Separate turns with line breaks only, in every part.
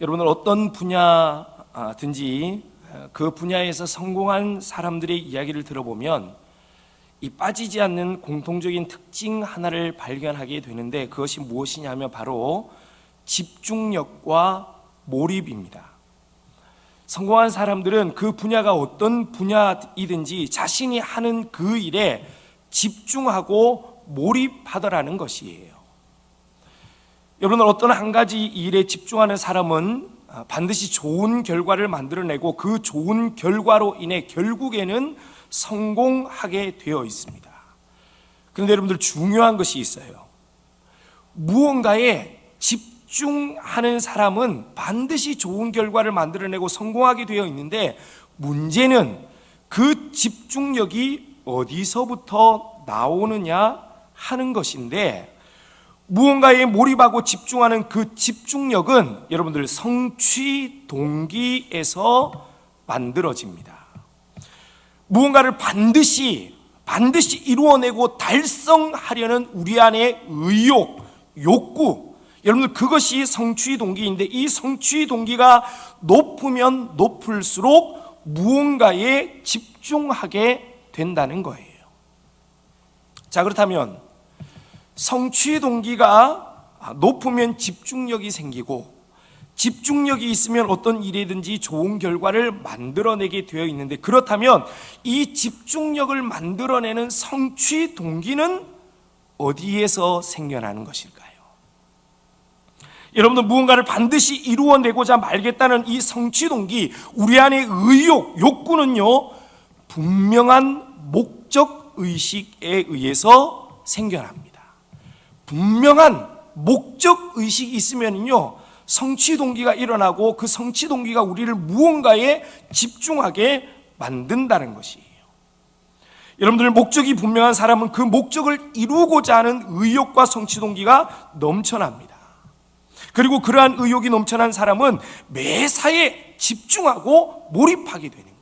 여러분들 어떤 분야든지 그 분야에서 성공한 사람들의 이야기를 들어보면 이 빠지지 않는 공통적인 특징 하나를 발견하게 되는데, 그것이 무엇이냐면 바로 집중력과 몰입입니다. 성공한 사람들은 그 분야가 어떤 분야이든지 자신이 하는 그 일에 집중하고 몰입하더라는 것이에요. 여러분들 어떤 한 가지 일에 집중하는 사람은 반드시 좋은 결과를 만들어내고 그 좋은 결과로 인해 결국에는 성공하게 되어 있습니다. 그런데 여러분들 중요한 것이 있어요. 무언가에 집중하는 사람은 반드시 좋은 결과를 만들어내고 성공하게 되어 있는데, 문제는 그 집중력이 어디서부터 나오느냐 하는 것인데, 무언가에 몰입하고 집중하는 그 집중력은 여러분들 성취 동기에서 만들어집니다. 무언가를 반드시 이루어내고 달성하려는 우리 안의 의욕, 욕구, 여러분들 그것이 성취 동기인데, 이 성취 동기가 높으면 높을수록 무언가에 집중하게 된다는 거예요. 자, 그렇다면 성취 동기가 높으면 집중력이 생기고, 집중력이 있으면 어떤 일이든지 좋은 결과를 만들어내게 되어 있는데, 그렇다면 이 집중력을 만들어내는 성취 동기는 어디에서 생겨나는 것일까요? 여러분들 무언가를 반드시 이루어내고자 말겠다는 이 성취 동기, 우리 안의 의욕, 욕구는요, 분명한 목적 의식에 의해서 생겨납니다. 분명한 목적 의식이 있으면요, 성취 동기가 일어나고 그 성취 동기가 우리를 무언가에 집중하게 만든다는 것이에요. 여러분들 목적이 분명한 사람은 그 목적을 이루고자 하는 의욕과 성취 동기가 넘쳐납니다. 그리고 그러한 의욕이 넘쳐난 사람은 매사에 집중하고 몰입하게 되는 거예요.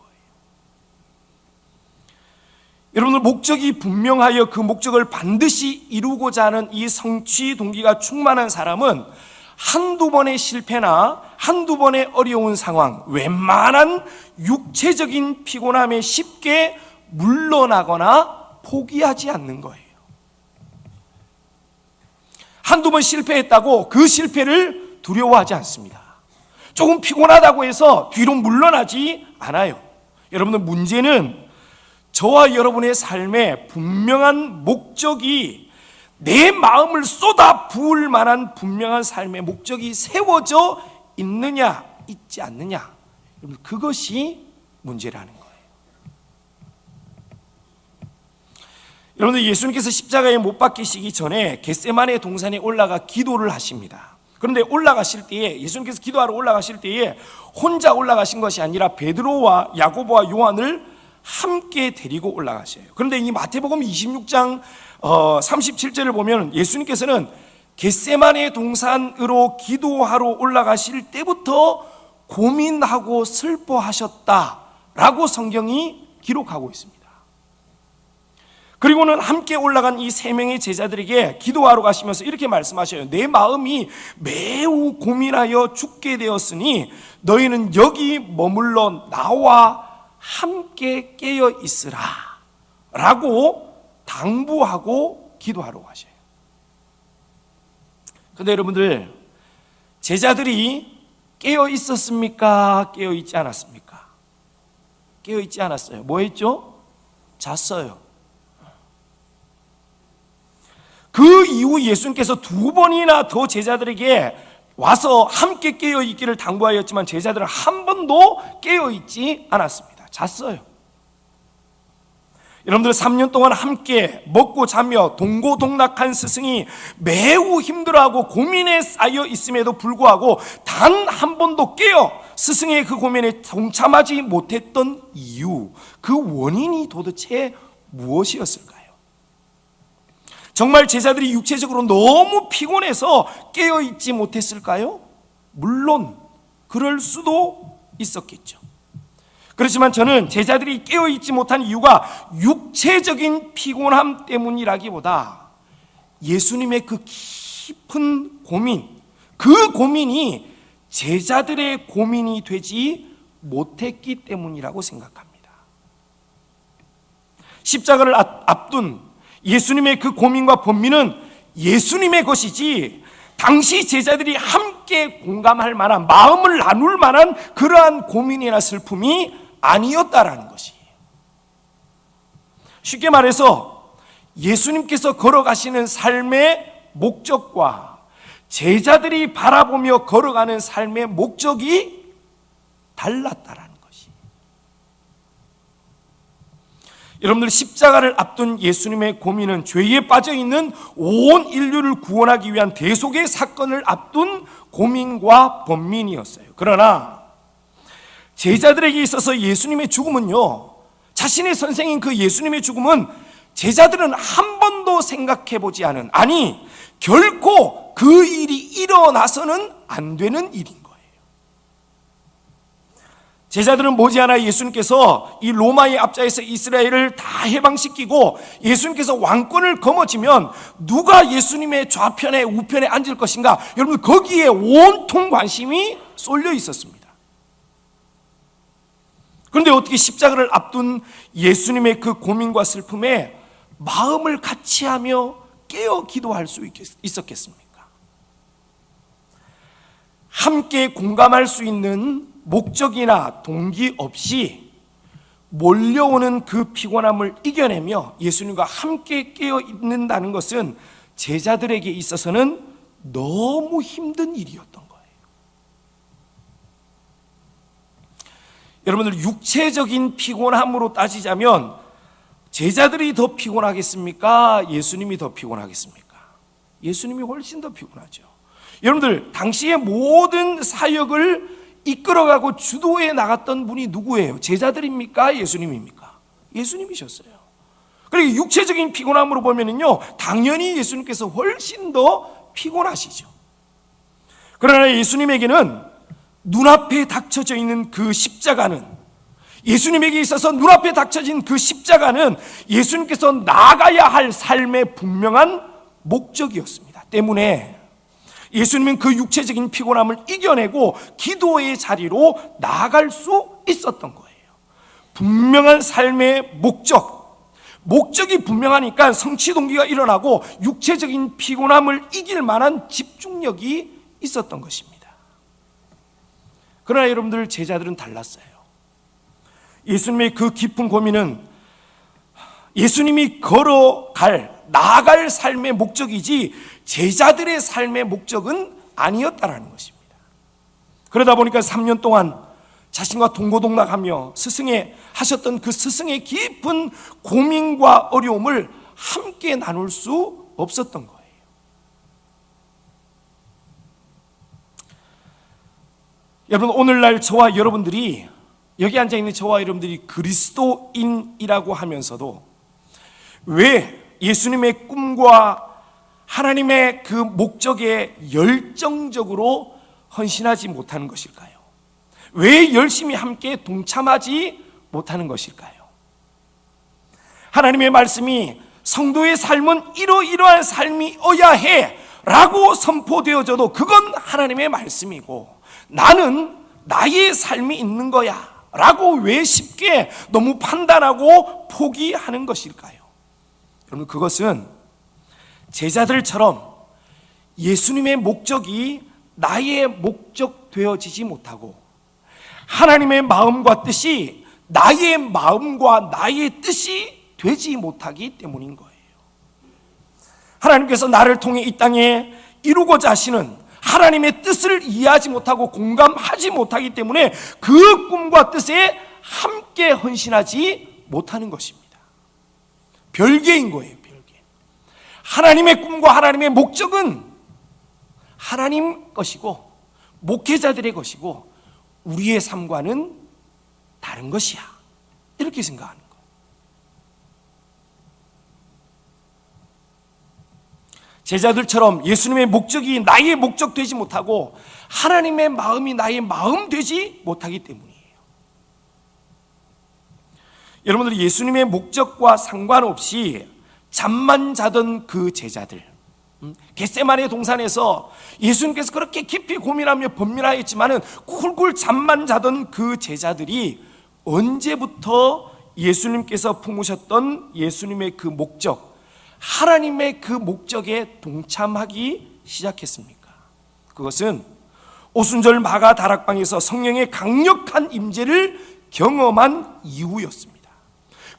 여러분들 목적이 분명하여 그 목적을 반드시 이루고자 하는 이 성취 동기가 충만한 사람은 한두 번의 실패나 한두 번의 어려운 상황, 웬만한 육체적인 피곤함에 쉽게 물러나거나 포기하지 않는 거예요. 한두 번 실패했다고 그 실패를 두려워하지 않습니다. 조금 피곤하다고 해서 뒤로 물러나지 않아요. 여러분들 문제는 저와 여러분의 삶에 분명한 목적이, 내 마음을 쏟아 부을 만한 분명한 삶의 목적이 세워져 있느냐 있지 않느냐, 그것이 문제라는 거예요. 여러분들 예수님께서 십자가에 못 박히시기 전에 겟세마네 동산에 올라가 기도를 하십니다. 그런데 올라가실 때에, 예수님께서 기도하러 올라가실 때에 혼자 올라가신 것이 아니라 베드로와 야고보와 요한을 함께 데리고 올라가셔요. 그런데 이 마태복음 26장 37절을 보면 예수님께서는 겟세마네 동산으로 기도하러 올라가실 때부터 고민하고 슬퍼하셨다라고 성경이 기록하고 있습니다. 그리고는 함께 올라간 이 세 명의 제자들에게 기도하러 가시면서 이렇게 말씀하셔요. 내 마음이 매우 고민하여 죽게 되었으니 너희는 여기 머물러 나와 함께 깨어 있으라 라고 당부하고 기도하러 가셔요. 그런데 여러분들, 제자들이 깨어 있었습니까? 깨어 있지 않았습니까? 깨어 있지 않았어요. 뭐 했죠? 잤어요. 그 이후 예수님께서 두 번이나 더 제자들에게 와서 함께 깨어 있기를 당부하였지만 제자들은 한 번도 깨어 있지 않았습니다. 잤어요. 여러분들 3년 동안 함께 먹고 자며 동고동락한 스승이 매우 힘들어하고 고민에 쌓여 있음에도 불구하고 단 한 번도 깨어 스승의 그 고민에 동참하지 못했던 이유, 그 원인이 도대체 무엇이었을까요? 정말 제자들이 육체적으로 너무 피곤해서 깨어있지 못했을까요? 물론 그럴 수도 있었겠죠. 그렇지만 저는 제자들이 깨어있지 못한 이유가 육체적인 피곤함 때문이라기보다 예수님의 그 깊은 고민, 그 고민이 제자들의 고민이 되지 못했기 때문이라고 생각합니다. 십자가를 앞둔 예수님의 그 고민과 번민은 예수님의 것이지 당시 제자들이 함께 공감할 만한, 마음을 나눌 만한 그러한 고민이나 슬픔이 아니었다라는 것이에요. 쉽게 말해서 예수님께서 걸어가시는 삶의 목적과 제자들이 바라보며 걸어가는 삶의 목적이 달랐다라는 것이. 여러분들, 십자가를 앞둔 예수님의 고민은 죄에 빠져있는 온 인류를 구원하기 위한 대속의 사건을 앞둔 고민과 번민이었어요. 그러나 제자들에게 있어서 예수님의 죽음은요, 자신의 선생인 그 예수님의 죽음은 제자들은 한 번도 생각해보지 않은, 아니 결코 그 일이 일어나서는 안 되는 일인 거예요. 제자들은 머지않아 예수님께서 이 로마의 압자에서 이스라엘을 다 해방시키고 예수님께서 왕권을 거머쥐면 누가 예수님의 좌편에 우편에 앉을 것인가, 여러분 거기에 온통 관심이 쏠려 있었습니다. 그런데 어떻게 십자가를 앞둔 예수님의 그 고민과 슬픔에 마음을 같이 하며 깨어 기도할 수 있었겠습니까? 함께 공감할 수 있는 목적이나 동기 없이 몰려오는 그 피곤함을 이겨내며 예수님과 함께 깨어 있는다는 것은 제자들에게 있어서는 너무 힘든 일이었던 거예요. 여러분들, 육체적인 피곤함으로 따지자면 제자들이 더 피곤하겠습니까? 예수님이 더 피곤하겠습니까? 예수님이 훨씬 더 피곤하죠. 여러분들, 당시의 모든 사역을 이끌어가고 주도해 나갔던 분이 누구예요? 제자들입니까? 예수님입니까? 예수님이셨어요. 그리고 육체적인 피곤함으로 보면은요, 당연히 예수님께서 훨씬 더 피곤하시죠. 그러나 예수님에게는 눈앞에 닥쳐져 있는 그 십자가는, 예수님에게 있어서 눈앞에 닥쳐진 그 십자가는 예수님께서 나아가야 할 삶의 분명한 목적이었습니다. 때문에 예수님은 그 육체적인 피곤함을 이겨내고 기도의 자리로 나아갈 수 있었던 거예요. 분명한 삶의 목적이 분명하니까 성취 동기가 일어나고 육체적인 피곤함을 이길 만한 집중력이 있었던 것입니다. 그러나 여러분들, 제자들은 달랐어요. 예수님의 그 깊은 고민은 예수님이 나아갈 삶의 목적이지 제자들의 삶의 목적은 아니었다라는 것입니다. 그러다 보니까 3년 동안 자신과 동고동락하며 스승의 하셨던 그 스승의 깊은 고민과 어려움을 함께 나눌 수 없었던 거예요. 여러분, 오늘날 저와 여러분들이, 여기 앉아있는 저와 여러분들이 그리스도인이라고 하면서도 왜 예수님의 꿈과 하나님의 그 목적에 열정적으로 헌신하지 못하는 것일까요? 왜 열심히 함께 동참하지 못하는 것일까요? 하나님의 말씀이 성도의 삶은 이러이러한 삶이어야 해 라고 선포되어져도 그건 하나님의 말씀이고, 나는 나의 삶이 있는 거야 라고 왜 쉽게 너무 판단하고 포기하는 것일까요? 여러분, 그것은 제자들처럼 예수님의 목적이 나의 목적 되어지지 못하고 하나님의 마음과 뜻이 나의 마음과 나의 뜻이 되지 못하기 때문인 거예요. 하나님께서 나를 통해 이 땅에 이루고자 하시는 하나님의 뜻을 이해하지 못하고 공감하지 못하기 때문에 그 꿈과 뜻에 함께 헌신하지 못하는 것입니다. 별개인 거예요, 별개. 하나님의 꿈과 하나님의 목적은 하나님 것이고 목회자들의 것이고 우리의 삶과는 다른 것이야, 이렇게 생각하는 거예요. 제자들처럼 예수님의 목적이 나의 목적 되지 못하고 하나님의 마음이 나의 마음 되지 못하기 때문이에요. 여러분들, 예수님의 목적과 상관없이 잠만 자던 그 제자들, 겟세마네 동산에서 예수님께서 그렇게 깊이 고민하며 번민하였지만은 꿀꿀 잠만 자던 그 제자들이 언제부터 예수님께서 품으셨던 예수님의 그 목적, 하나님의 그 목적에 동참하기 시작했습니까? 그것은 오순절 마가 다락방에서 성령의 강력한 임재를 경험한 이후였습니다.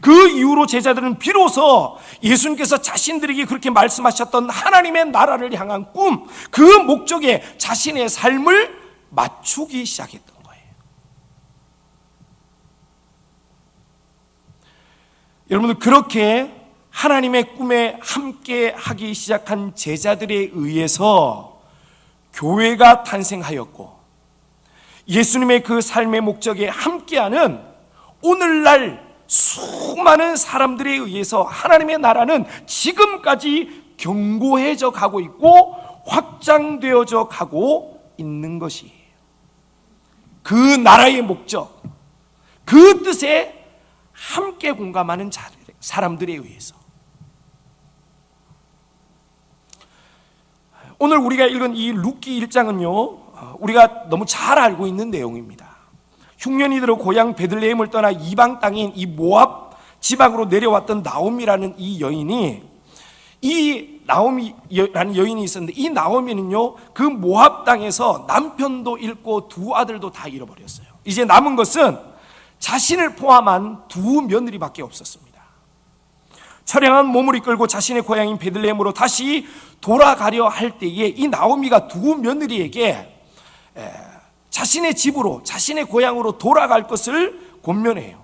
그 이후로 제자들은 비로소 예수님께서 자신들에게 그렇게 말씀하셨던 하나님의 나라를 향한 꿈, 그 목적에 자신의 삶을 맞추기 시작했던 거예요. 여러분들, 그렇게 하나님의 꿈에 함께 하기 시작한 제자들에 의해서 교회가 탄생하였고, 예수님의 그 삶의 목적에 함께하는 오늘날 수많은 사람들에 의해서 하나님의 나라는 지금까지 견고해져 가고 있고 확장되어져 가고 있는 것이에요. 그 나라의 목적, 그 뜻에 함께 공감하는 사람들에 의해서. 오늘 우리가 읽은 이 룻기 1장은요, 우리가 너무 잘 알고 있는 내용입니다. 흉년이 들어 고향 베들레헴을 떠나 이방 땅인 이 모압 지방으로 내려왔던 나오미라는 이 여인이, 이 나오미라는 여인이 있었는데, 이 나오미는요 그 모압 땅에서 남편도 잃고 두 아들도 다 잃어버렸어요. 이제 남은 것은 자신을 포함한 두 며느리밖에 없었습니다. 처량한 몸을 이끌고 자신의 고향인 베들레헴으로 다시 돌아가려 할 때에 이 나오미가 두 며느리에게 자신의 집으로, 자신의 고향으로 돌아갈 것을 권면해요.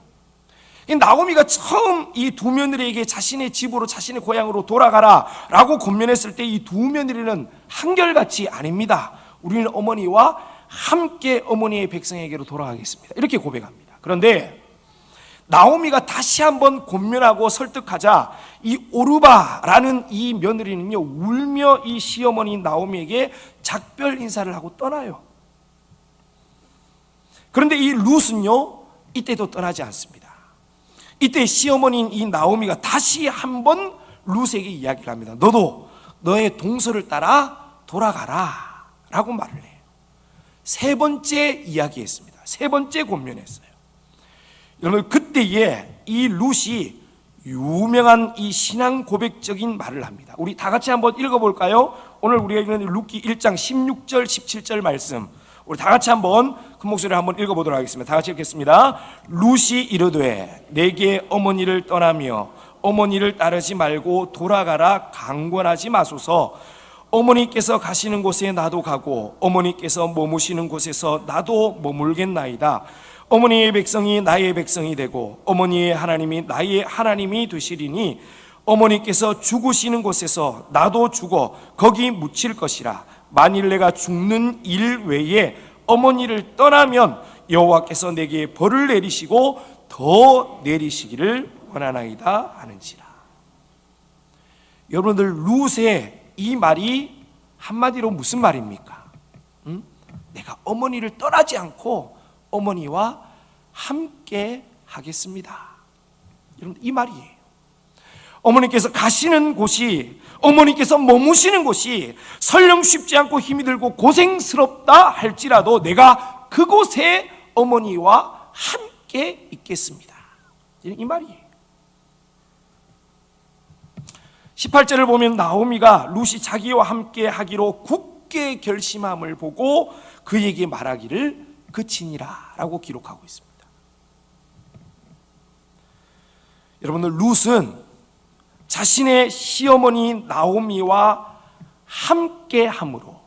나오미가 처음 이 두 며느리에게 자신의 집으로, 자신의 고향으로 돌아가라 라고 권면했을 때 이 두 며느리는 한결같이 아닙니다, 우리는 어머니와 함께 어머니의 백성에게로 돌아가겠습니다, 이렇게 고백합니다. 그런데 나오미가 다시 한번 권면하고 설득하자 이 오르바라는 이 며느리는요 울며 이 시어머니 나오미에게 작별 인사를 하고 떠나요. 그런데 이 룻은요 이때도 떠나지 않습니다. 이때 시어머니인 이 나오미가 다시 한번 룻에게 이야기를 합니다. 너도 너의 동서를 따라 돌아가라 라고 말을 해요. 세 번째 이야기했습니다. 세 번째 권면했어요. 여러분, 그때에 이 룻이 유명한 이 신앙 고백적인 말을 합니다. 우리 다 같이 한번 읽어볼까요? 오늘 우리가 읽는 룻기 1장 16절 17절 말씀, 우리 다 같이 한번 큰 목소리로 한번 읽어보도록 하겠습니다. 다 같이 읽겠습니다. 룻이 이르되 내게 어머니를 떠나며 어머니를 따르지 말고 돌아가라 강권하지 마소서. 어머니께서 가시는 곳에 나도 가고 어머니께서 머무시는 곳에서 나도 머물겠나이다. 어머니의 백성이 나의 백성이 되고 어머니의 하나님이 나의 하나님이 되시리니 어머니께서 죽으시는 곳에서 나도 죽어 거기 묻힐 것이라. 만일 내가 죽는 일 외에 어머니를 떠나면 여호와께서 내게 벌을 내리시고 더 내리시기를 원하나이다 하는지라. 여러분들, 룻의 이 말이 한마디로 무슨 말입니까? 내가 어머니를 떠나지 않고 어머니와 함께 하겠습니다. 여러분, 이 말이에요. 어머니께서 가시는 곳이, 어머니께서 머무시는 곳이 설령 쉽지 않고 힘이 들고 고생스럽다 할지라도 내가 그곳에 어머니와 함께 있겠습니다. 이 말이에요. 18절을 보면 나오미가 룻이 자기와 함께 하기로 굳게 결심함을 보고 그에게 말하기를 그치니라 라고 기록하고 있습니다. 여러분들, 룻은 자신의 시어머니 나오미와 함께함으로,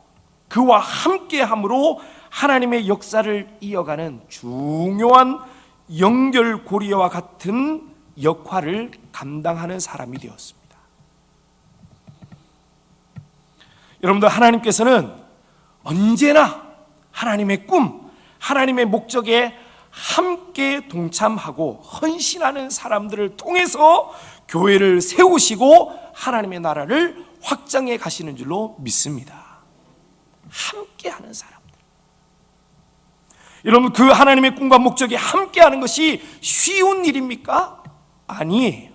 그와 함께함으로 하나님의 역사를 이어가는 중요한 연결고리와 같은 역할을 감당하는 사람이 되었습니다. 여러분들, 하나님께서는 언제나 하나님의 꿈, 하나님의 목적에 함께 동참하고 헌신하는 사람들을 통해서 교회를 세우시고 하나님의 나라를 확장해 가시는 줄로 믿습니다. 함께하는 사람들. 여러분, 그 하나님의 꿈과 목적에 함께하는 것이 쉬운 일입니까? 아니에요.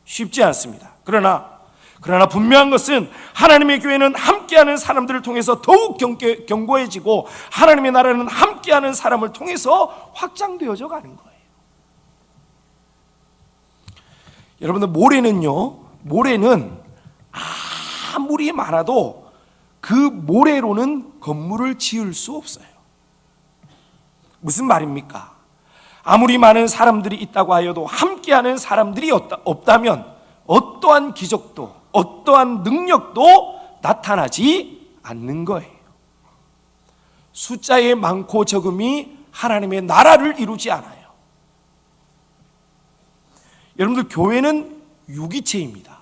쉽지 않습니다. 그러나 그러나 분명한 것은 하나님의 교회는 함께하는 사람들을 통해서 더욱 견고해지고 하나님의 나라는 함께하는 사람을 통해서 확장되어져 가는 거예요. 여러분들, 모래는 아무리 많아도 그 모래로는 건물을 지을 수 없어요. 무슨 말입니까? 아무리 많은 사람들이 있다고 하여도 함께하는 사람들이 없다면 어떠한 기적도 어떠한 능력도 나타나지 않는 거예요. 숫자의 많고 적음이 하나님의 나라를 이루지 않아요. 여러분들, 교회는 유기체입니다.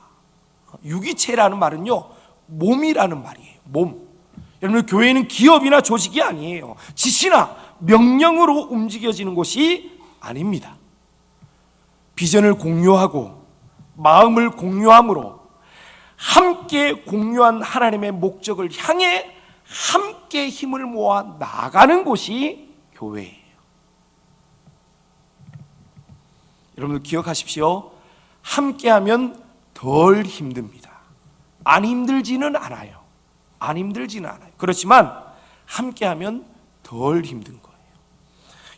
유기체라는 말은요, 몸이라는 말이에요. 몸. 여러분들, 교회는 기업이나 조직이 아니에요. 지시나 명령으로 움직여지는 곳이 아닙니다. 비전을 공유하고 마음을 공유함으로 함께 공유한 하나님의 목적을 향해 함께 힘을 모아 나가는 곳이 교회예요. 여러분들, 기억하십시오. 함께하면 덜 힘듭니다. 안 힘들지는 않아요. 그렇지만 함께하면 덜 힘든 거예요.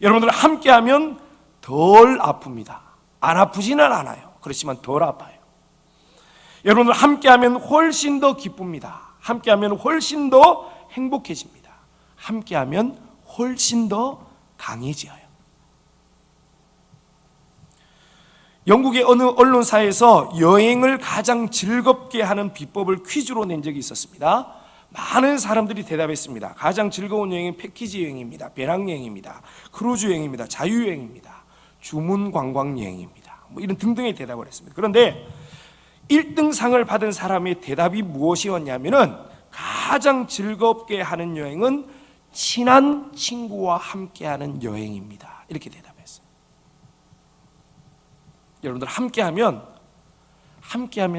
여러분들, 함께하면 덜 아픕니다. 안 아프지는 않아요. 그렇지만 덜 아파요. 여러분들, 함께하면 훨씬 더 기쁩니다. 함께하면 훨씬 더 행복해집니다. 함께하면 훨씬 더 강해져요. 영국의 어느 언론사에서 여행을 가장 즐겁게 하는 비법을 퀴즈로 낸 적이 있었습니다. 많은 사람들이 대답했습니다. 가장 즐거운 여행은 패키지 여행입니다. 배낭여행입니다. 크루즈 여행입니다. 자유여행입니다. 주문 관광 여행입니다. 이런 등등의 대답을 했습니다. 그런데 1등상을 받은 사람의 대답이 무엇이었냐면은, 가장 즐겁게 하는 여행은 친한 친구와 함께하는 여행입니다. 이렇게 대답했어요. 여러분들, 함께하면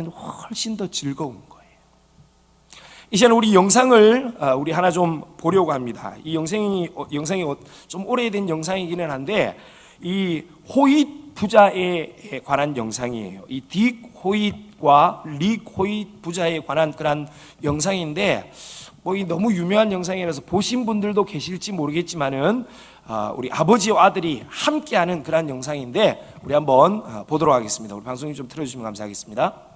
훨씬 더 즐거운 거예요. 이제는 우리 영상을 우리 하나 좀 보려고 합니다. 이 영상이 좀 오래된 영상이기는 한데, 이 호잇 부자에 관한 영상이에요. 이 딕 호잇과 릭 호잇 부자에 관한 그런 영상인데, 이 너무 유명한 영상이라서 보신 분들도 계실지 모르겠지만은 우리 아버지와 아들이 함께하는 그런 영상인데, 우리 한번 보도록 하겠습니다. 우리 방송님 좀 틀어주시면 감사하겠습니다.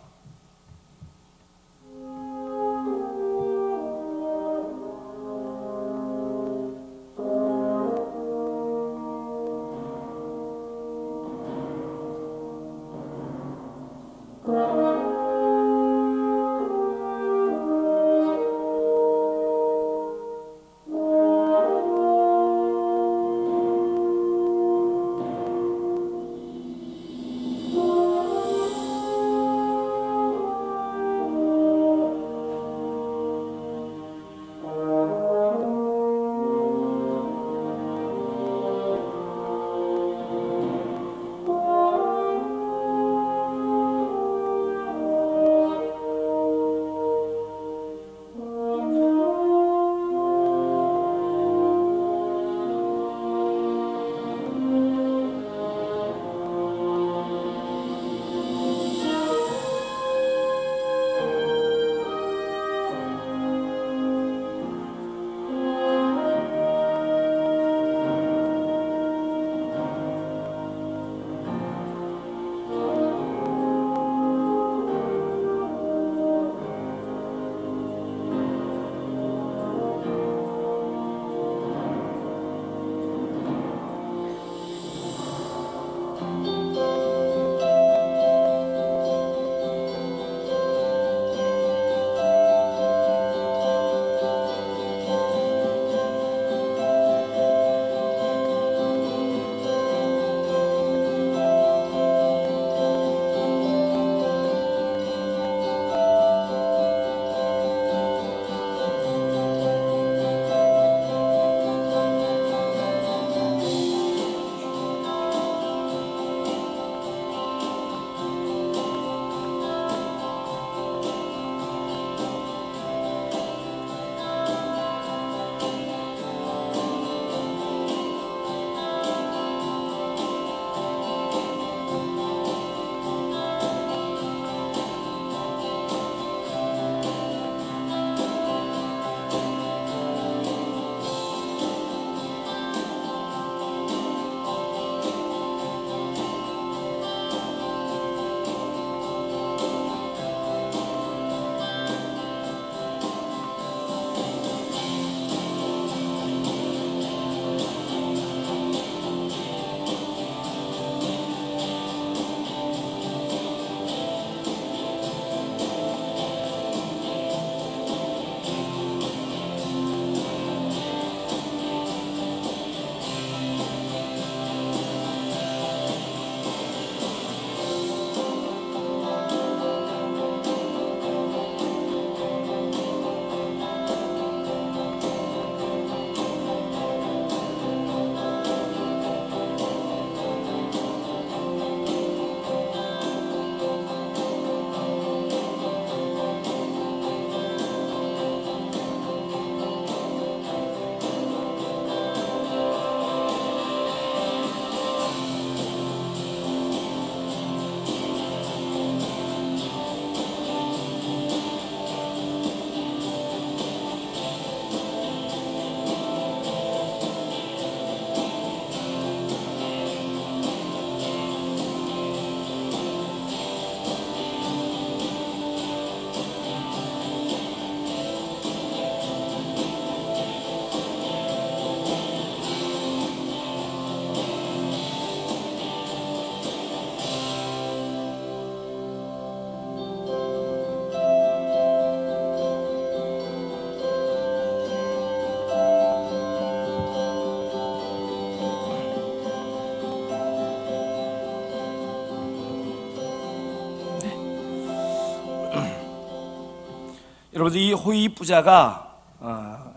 여러분들 이 호이 부자가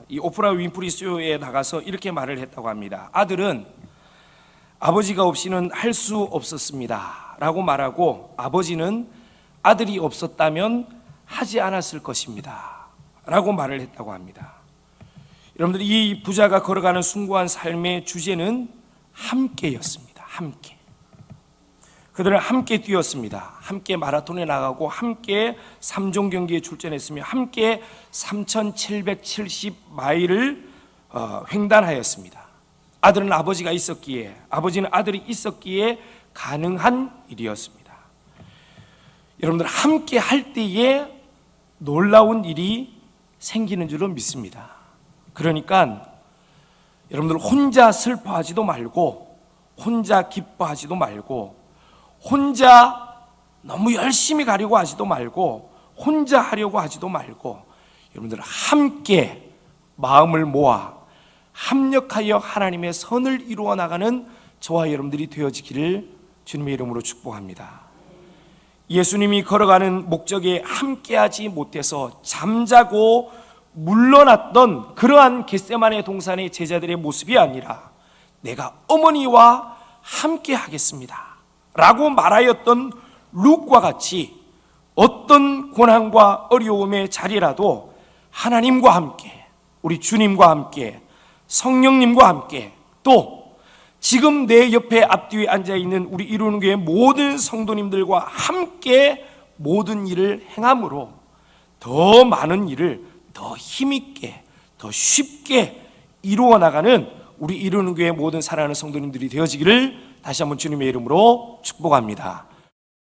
이 오프라 윈프리 쇼에 나가서 이렇게 말을 했다고 합니다. 아들은 아버지가 없이는 할 수 없었습니다 라고 말하고, 아버지는 아들이 없었다면 하지 않았을 것입니다 라고 말을 했다고 합니다. 여러분들 이 부자가 걸어가는 숭고한 삶의 주제는 함께였습니다. 함께. 그들은 함께 뛰었습니다. 함께 마라톤에 나가고 함께 3종 경기에 출전했으며 함께 3,770마일을 횡단하였습니다. 아들은 아버지가 있었기에, 아버지는 아들이 있었기에 가능한 일이었습니다. 여러분들 함께 할 때에 놀라운 일이 생기는 줄로 믿습니다. 그러니까 여러분들 혼자 슬퍼하지도 말고, 혼자 기뻐하지도 말고, 혼자 너무 열심히 가려고 하지도 말고, 혼자 하려고 하지도 말고, 여러분들 함께 마음을 모아 합력하여 하나님의 선을 이루어 나가는 저와 여러분들이 되어지기를 주님의 이름으로 축복합니다. 예수님이 걸어가는 목적에 함께하지 못해서 잠자고 물러났던 그러한 겟세마네 동산의 제자들의 모습이 아니라, 내가 어머니와 함께 하겠습니다 라고 말하였던 룩과 같이 어떤 고난과 어려움의 자리라도 하나님과 함께, 우리 주님과 함께, 성령님과 함께, 또 지금 내 옆에 앞뒤에 앉아있는 우리 이루는 교회 모든 성도님들과 함께 모든 일을 행함으로 더 많은 일을 더 힘있게, 더 쉽게 이루어 나가는 우리 이루는 교회 모든 사랑하는 성도님들이 되어지기를 다시 한번 주님의 이름으로 축복합니다.